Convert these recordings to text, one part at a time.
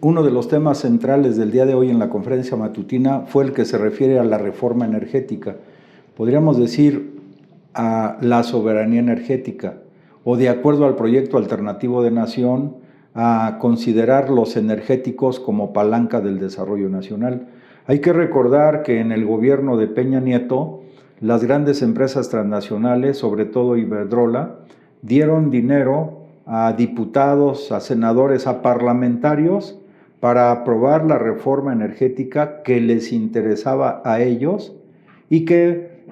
Uno de los temas centrales del día de hoy en la conferencia matutina fue el que se refiere a la reforma energética. Podríamos decir a la soberanía energética o, de acuerdo al proyecto alternativo de nación, a considerar los energéticos como palanca del desarrollo nacional. Hay que recordar que en el gobierno de Peña Nieto, las grandes empresas transnacionales, sobre todo Iberdrola, dieron dinero a diputados, a senadores, a parlamentarios para aprobar la reforma energética que les interesaba a ellos y que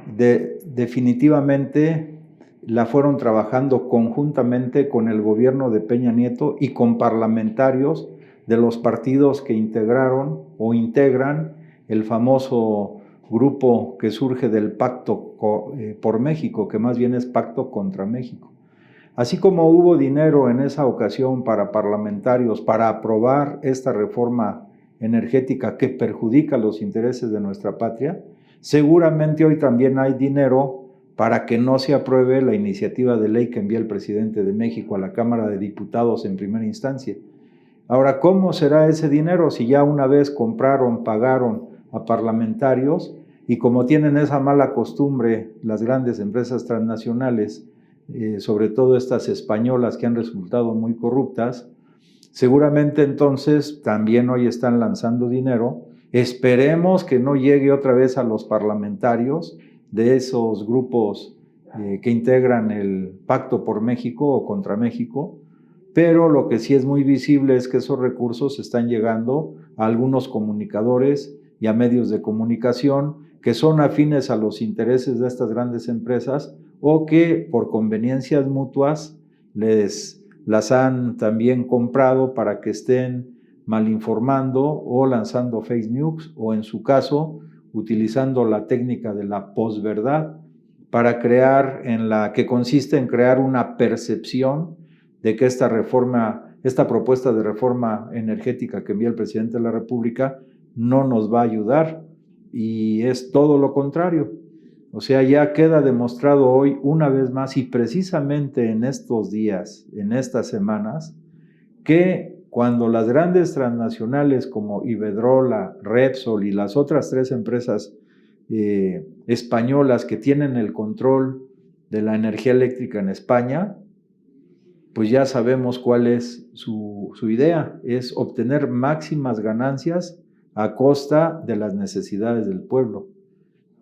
definitivamente la fueron trabajando conjuntamente con el gobierno de Peña Nieto y con parlamentarios de los partidos que integraron o integran el famoso grupo que surge del Pacto por México, que más bien es Pacto contra México. Así como hubo dinero en esa ocasión para parlamentarios para aprobar esta reforma energética que perjudica los intereses de nuestra patria, seguramente hoy también hay dinero para que no se apruebe la iniciativa de ley que envía el presidente de México a la Cámara de Diputados en primera instancia. Ahora, ¿cómo será ese dinero si ya una vez compraron, pagaron a parlamentarios y como tienen esa mala costumbre las grandes empresas transnacionales, sobre todo estas españolas que han resultado muy corruptas, seguramente entonces también hoy están lanzando dinero? Esperemos que no llegue otra vez a los parlamentarios de esos grupos que integran el Pacto por México o contra México, pero lo que sí es muy visible es que esos recursos están llegando a algunos comunicadores y a medios de comunicación que son afines a los intereses de estas grandes empresas o que por conveniencias mutuas las han también comprado para que estén malinformando o lanzando fake news o, en su caso, utilizando la técnica de la posverdad para que consiste en crear una percepción de que esta propuesta de reforma energética que envía el presidente de la República no nos va a ayudar, y es todo lo contrario. O sea, ya queda demostrado hoy una vez más, y precisamente en estos días, en estas semanas, que cuando las grandes transnacionales como Iberdrola, Repsol y las otras tres empresas españolas que tienen el control de la energía eléctrica en España, pues ya sabemos cuál es su idea, es obtener máximas ganancias a costa de las necesidades del pueblo.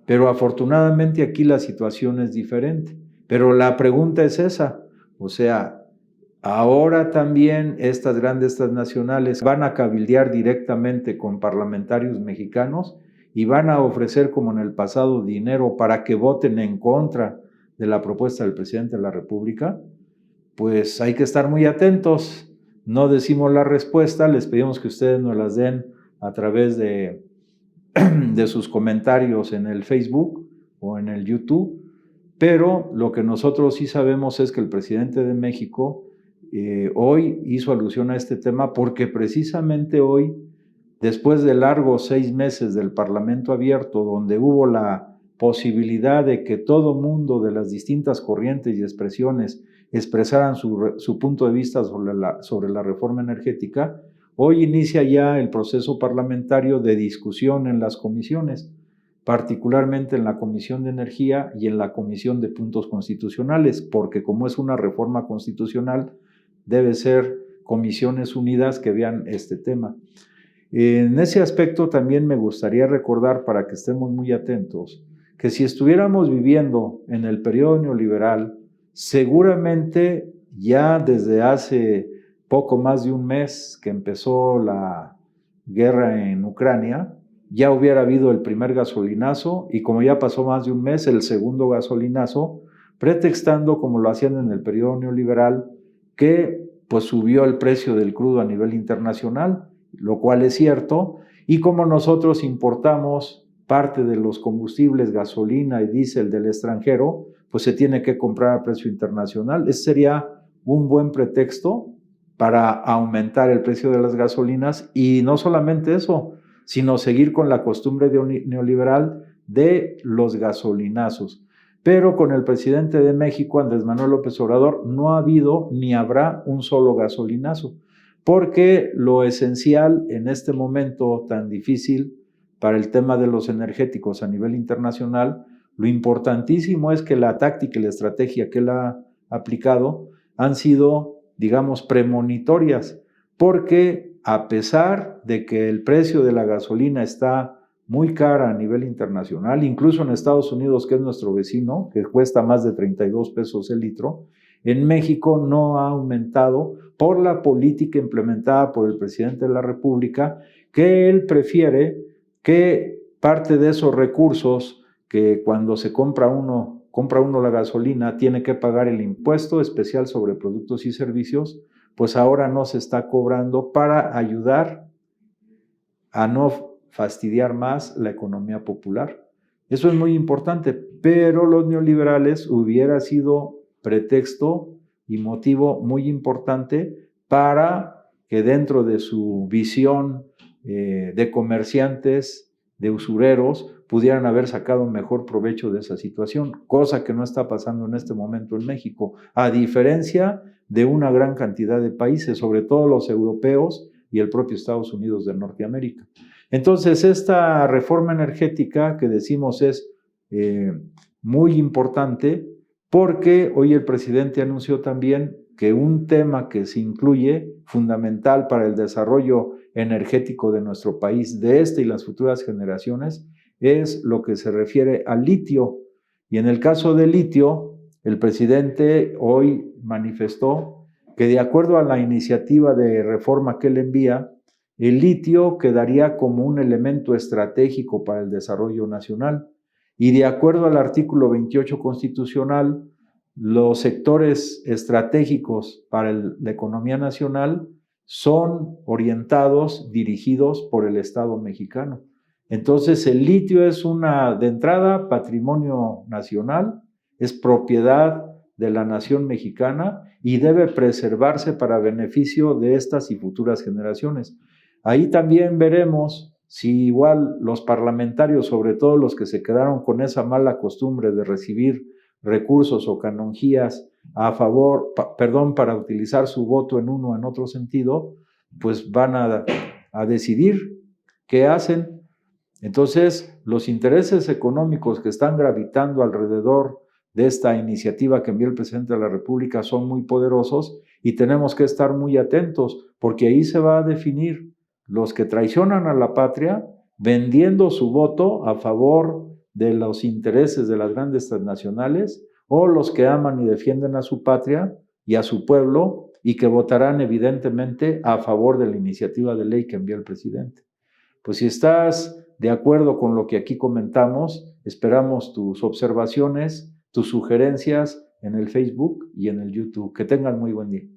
Pero afortunadamente aquí la situación es diferente. Pero la pregunta es esa, o sea, ahora también estas grandes transnacionales van a cabildear directamente con parlamentarios mexicanos y van a ofrecer, como en el pasado, dinero para que voten en contra de la propuesta del presidente de la República. Pues hay que estar muy atentos. No decimos la respuesta, les pedimos que ustedes nos las den a través de sus comentarios en el Facebook o en el YouTube, pero lo que nosotros sí sabemos es que el presidente de México hoy hizo alusión a este tema porque precisamente hoy, después de largos 6 meses del Parlamento abierto, donde hubo la posibilidad de que todo mundo de las distintas corrientes y expresiones expresaran su punto de vista sobre la reforma energética, hoy inicia ya el proceso parlamentario de discusión en las comisiones, particularmente en la Comisión de Energía y en la Comisión de Puntos Constitucionales, porque como es una reforma constitucional, debe ser comisiones unidas que vean este tema. En ese aspecto también me gustaría recordar, para que estemos muy atentos, que si estuviéramos viviendo en el periodo neoliberal, seguramente ya desde hace poco más de un mes que empezó la guerra en Ucrania, ya hubiera habido el primer gasolinazo y, como ya pasó más de un mes, el segundo gasolinazo, pretextando, como lo hacían en el periodo neoliberal, que pues subió el precio del crudo a nivel internacional, lo cual es cierto, y como nosotros importamos parte de los combustibles, gasolina y diésel del extranjero, pues se tiene que comprar a precio internacional. Ese sería un buen pretexto para aumentar el precio de las gasolinas, y no solamente eso, sino seguir con la costumbre neoliberal de los gasolinazos. Pero con el presidente de México, Andrés Manuel López Obrador, no ha habido ni habrá un solo gasolinazo, porque lo esencial en este momento tan difícil para el tema de los energéticos a nivel internacional, lo importantísimo es que la táctica y la estrategia que él ha aplicado han sido, digamos, premonitorias, porque a pesar de que el precio de la gasolina está muy cara a nivel internacional, incluso en Estados Unidos, que es nuestro vecino, que cuesta más de 32 pesos el litro, en México no ha aumentado por la política implementada por el presidente de la República, que él prefiere que parte de esos recursos que cuando se compra uno la gasolina, tiene que pagar el impuesto especial sobre productos y servicios, pues ahora no se está cobrando para ayudar a no fastidiar más la economía popular. Eso es muy importante, pero los neoliberales hubiera sido pretexto y motivo muy importante para que dentro de su visión de comerciantes, de usureros, pudieran haber sacado mejor provecho de esa situación, cosa que no está pasando en este momento en México, a diferencia de una gran cantidad de países, sobre todo los europeos y el propio Estados Unidos de Norteamérica. Entonces, esta reforma energética que decimos es muy importante porque hoy el presidente anunció también que un tema que se incluye fundamental para el desarrollo energético de nuestro país, de este y las futuras generaciones, es lo que se refiere al litio. Y en el caso del litio, el presidente hoy manifestó que de acuerdo a la iniciativa de reforma que él envía, el litio quedaría como un elemento estratégico para el desarrollo nacional. Y de acuerdo al artículo 28 constitucional, los sectores estratégicos para la economía nacional son orientados, dirigidos por el Estado mexicano. Entonces, el litio es de entrada, patrimonio nacional, es propiedad de la nación mexicana y debe preservarse para beneficio de estas y futuras generaciones. Ahí también veremos si igual los parlamentarios, sobre todo los que se quedaron con esa mala costumbre de recibir recursos o canonjías para utilizar su voto en uno o en otro sentido, pues van a decidir qué hacen. Entonces, los intereses económicos que están gravitando alrededor de esta iniciativa que envió el presidente de la República son muy poderosos y tenemos que estar muy atentos, porque ahí se va a definir los que traicionan a la patria vendiendo su voto a favor de los intereses de las grandes transnacionales, o los que aman y defienden a su patria y a su pueblo y que votarán evidentemente a favor de la iniciativa de ley que envió el presidente. Pues si estás de acuerdo con lo que aquí comentamos, esperamos tus observaciones, tus sugerencias en el Facebook y en el YouTube. Que tengan muy buen día.